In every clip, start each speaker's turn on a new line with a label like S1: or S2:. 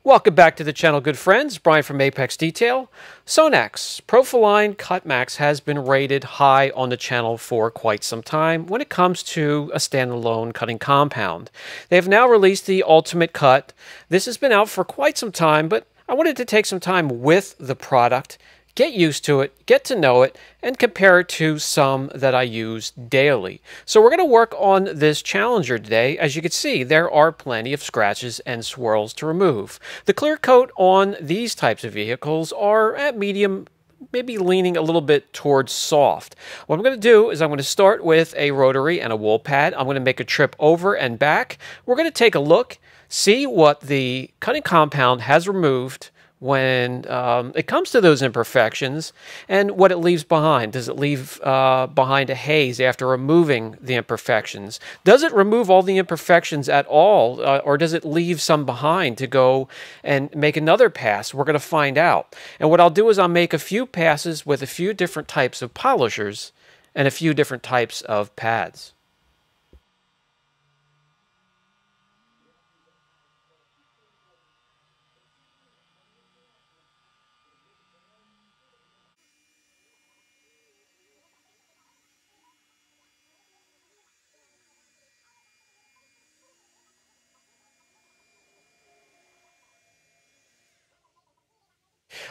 S1: Welcome back to the channel, good friends. Brian from Apex Detail. Sonax Profiline Cut Max has been rated high on the channel for quite some time when it comes to a standalone cutting compound. They have now released the Ultimate Cut. This has been out for quite some time, but I wanted to take some time with the product, get used to it, get to know it, and compare it to some that I use daily. So we're going to work on this Challenger today. As you can see, there are plenty of scratches and swirls to remove. The clear coat on these types of vehicles are at medium, maybe leaning a little bit towards soft. What I'm going to do is I'm going to start with a rotary and a wool pad. I'm going to make a trip over and back. We're going to take a look, see what the cutting compound has removed when it comes to those imperfections and what it leaves behind. Does it leave behind a haze after removing the imperfections? Does it remove all the imperfections at all, or does it leave some behind to go and make another pass? We're going to find out. And what I'll do is I'll make a few passes with a few different types of polishers and a few different types of pads.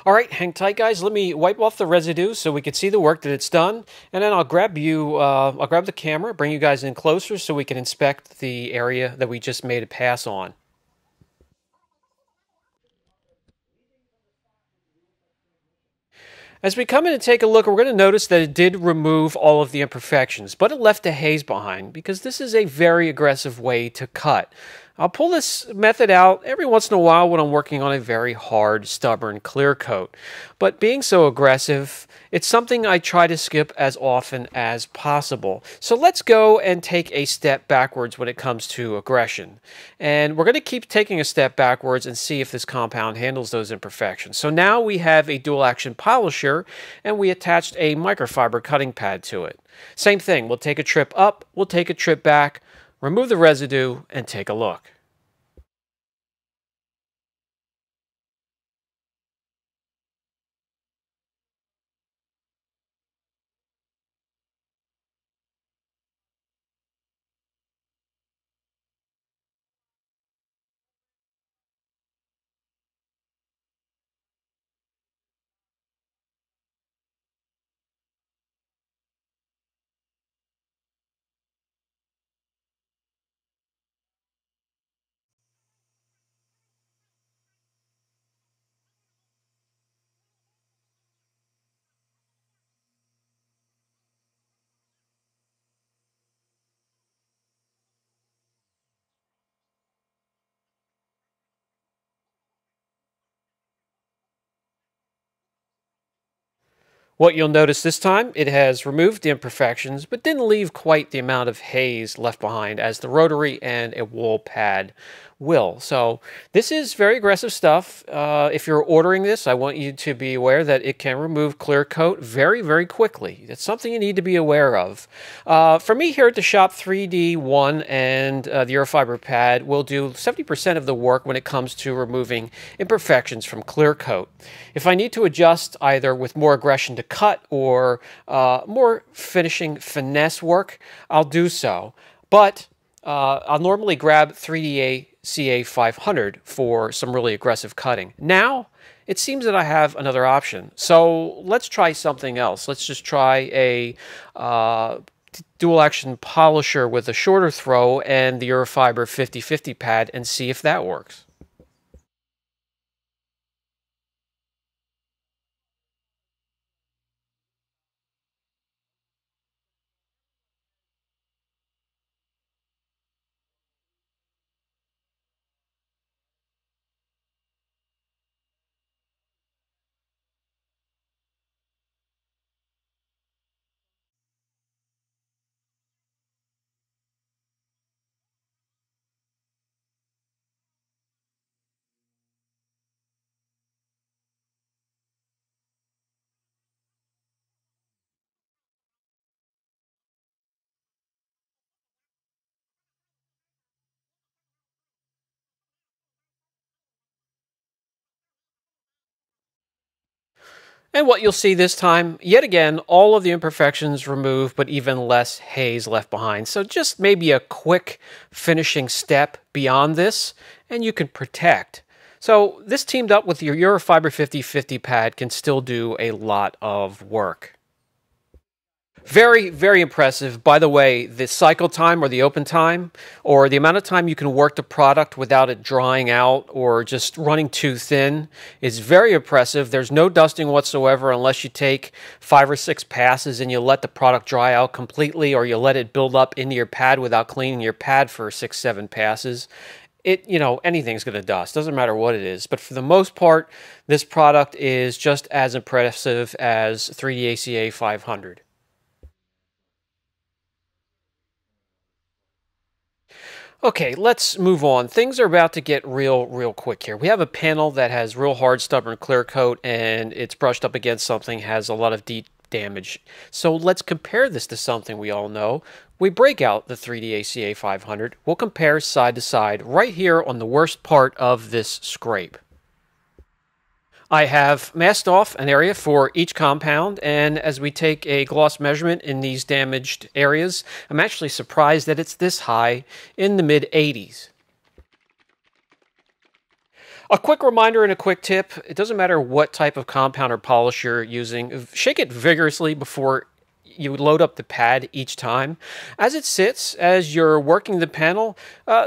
S1: All right, hang tight, guys. Let me wipe off the residue so we can see the work that it's done, and then I'll grab the camera, bring you guys in closer so we can inspect the area that we just made a pass on. As we come in and take a look, we're going to notice that it did remove all of the imperfections, but it left a haze behind because this is a very aggressive way to cut. I'll pull this method out every once in a while when I'm working on a very hard, stubborn clear coat. But being so aggressive, it's something I try to skip as often as possible. So let's go and take a step backwards when it comes to aggression. And we're going to keep taking a step backwards and see if this compound handles those imperfections. So now we have a dual action polisher and we attached a microfiber cutting pad to it. Same thing, we'll take a trip up, we'll take a trip back, remove the residue, and take a look. What you'll notice this time, it has removed the imperfections, but didn't leave quite the amount of haze left behind as the rotary and a wool pad will. So this is very aggressive stuff. If you're ordering this, I want you to be aware that it can remove clear coat very, very quickly. It's something you need to be aware of. For me here at the shop, 3D1 and the Eurofiber pad will do 70% of the work when it comes to removing imperfections from clear coat. If I need to adjust either with more aggression to cut or more finishing finesse work, I'll do so. But I'll normally grab 3DA CA500 for some really aggressive cutting. Now, it seems that I have another option. So let's try something else. Let's just try a dual action polisher with a shorter throw and the Eurofiber 50/50 pad and see if that works. And what you'll see this time, yet again, all of the imperfections removed, but even less haze left behind. So just maybe a quick finishing step beyond this, and you can protect. So this teamed up with your Eurofiber 50/50 pad can still do a lot of work. Very, very impressive. By the way, the cycle time or the open time or the amount of time you can work the product without it drying out or just running too thin is very impressive. There's no dusting whatsoever unless you take 5 or 6 passes and you let the product dry out completely, or you let it build up into your pad without cleaning your pad for 6, 7 passes. Anything's going to dust. Doesn't matter what it is. But for the most part, this product is just as impressive as 3D ACA 500. Okay, let's move on. Things are about to get real quick here. We have a panel that has real hard, stubborn clear coat, and it's brushed up against something, has a lot of deep damage. So let's compare this to something we all know. We break out the 3D ACA 500. We'll compare side to side right here on the worst part of this scrape. I have masked off an area for each compound, and as we take a gloss measurement in these damaged areas, I'm actually surprised that it's this high, in the mid-80s. A quick reminder and a quick tip, it doesn't matter what type of compound or polish you're using, shake it vigorously before you load up the pad each time. As it sits, as you're working the panel,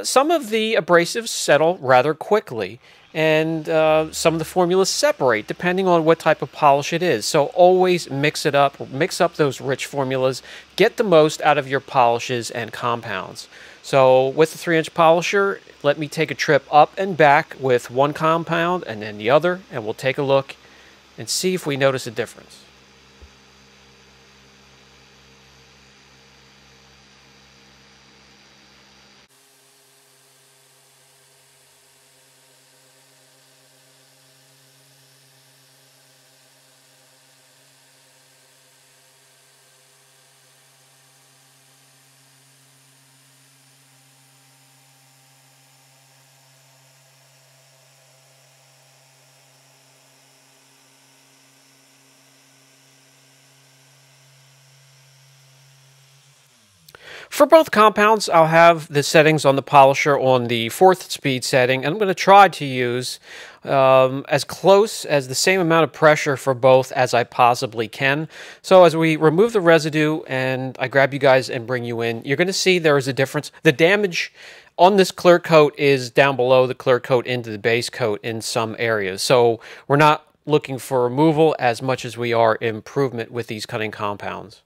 S1: some of the abrasives settle rather quickly, and some of the formulas separate depending on what type of polish it is. So always mix it up, mix up those rich formulas, get the most out of your polishes and compounds. So with the 3-inch polisher, let me take a trip up and back with one compound and then the other, and we'll take a look and see if we notice a difference. For both compounds, I'll have the settings on the polisher on the 4th speed setting, and I'm going to try to use as close as the same amount of pressure for both as I possibly can. So as we remove the residue and I grab you guys and bring you in, you're going to see there is a difference. The damage on this clear coat is down below the clear coat into the base coat in some areas. So we're not looking for removal as much as we are improvement with these cutting compounds.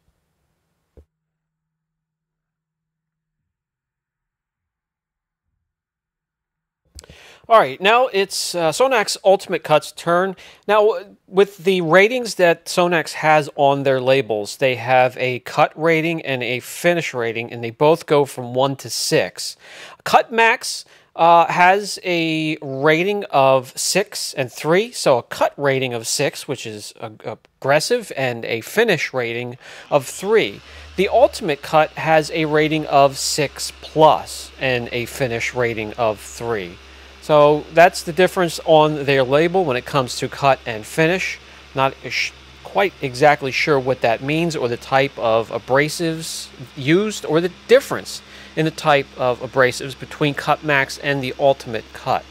S1: All right, now it's Sonax Ultimate Cut's turn. Now, with the ratings that Sonax has on their labels, they have a cut rating and a finish rating, and they both go from 1 to 6. Cut Max has a rating of 6 and 3, so a cut rating of 6, which is aggressive, and a finish rating of 3. The Ultimate Cut has a rating of 6 plus and a finish rating of 3. So that's the difference on their label when it comes to cut and finish. Not quite exactly sure what that means, or the type of abrasives used, or the difference in the type of abrasives between Cut Max and the Ultimate Cut.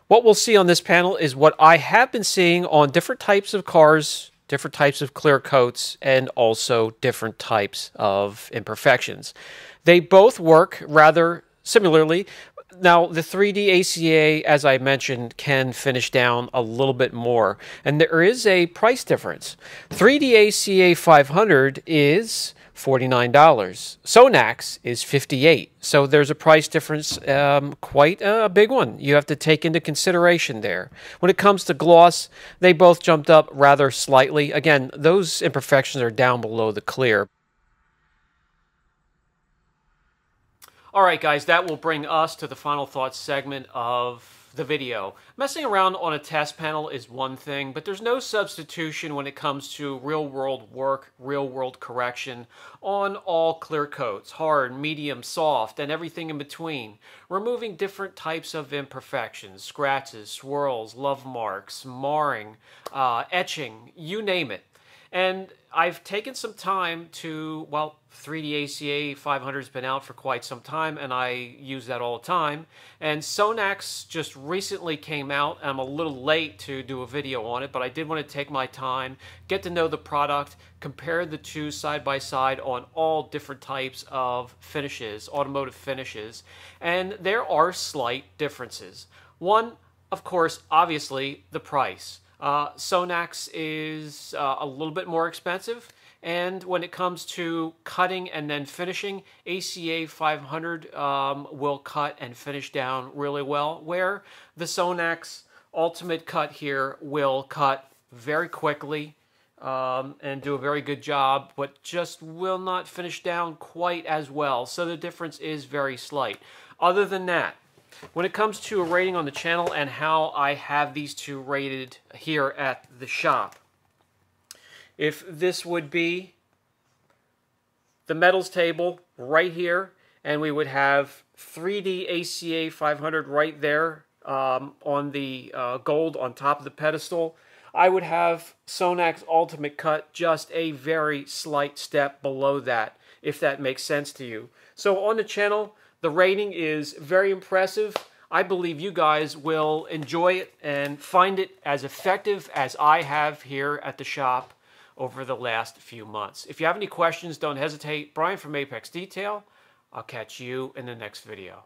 S1: What we'll see on this panel is what I have been seeing on different types of cars different types of clear coats, and also different types of imperfections. They both work rather similarly. Now, the 3D ACA, as I mentioned, can finish down a little bit more, and there is a price difference. 3D ACA 500 is $49. Sonax is $58. So there's a price difference, quite a big one. You have to take into consideration there. When it comes to gloss, they both jumped up rather slightly. Again, those imperfections are down below the clear. All right, guys, that will bring us to the final thoughts segment of the video. Messing around on a test panel is one thing, but there's no substitution when it comes to real-world work, real-world correction on all clear coats, hard, medium, soft, and everything in between. Removing different types of imperfections, scratches, swirls, love marks, marring, etching, you name it. And I've taken some time to, well, 3D ACA 500 has been out for quite some time, and I use that all the time. And Sonax just recently came out, and I'm a little late to do a video on it, but I did want to take my time, get to know the product, compare the two side by side on all different types of finishes, automotive finishes, and there are slight differences. One, of course, obviously, the price. Sonax is a little bit more expensive, and when it comes to cutting and then finishing, ACA 500 will cut and finish down really well, where the Sonax Ultimate Cut here will cut very quickly and do a very good job, but just will not finish down quite as well. So the difference is very slight. Other than that, when it comes to a rating on the channel and how I have these two rated here at the shop, if this would be the metals table right here, and we would have 3D ACA 500 right there on the gold on top of the pedestal, I would have Sonax Ultimate Cut just a very slight step below that, if that makes sense to you. So on the channel, the rating is very impressive. I believe you guys will enjoy it and find it as effective as I have here at the shop over the last few months. If you have any questions, don't hesitate. Brian from Apex Detail. I'll catch you in the next video.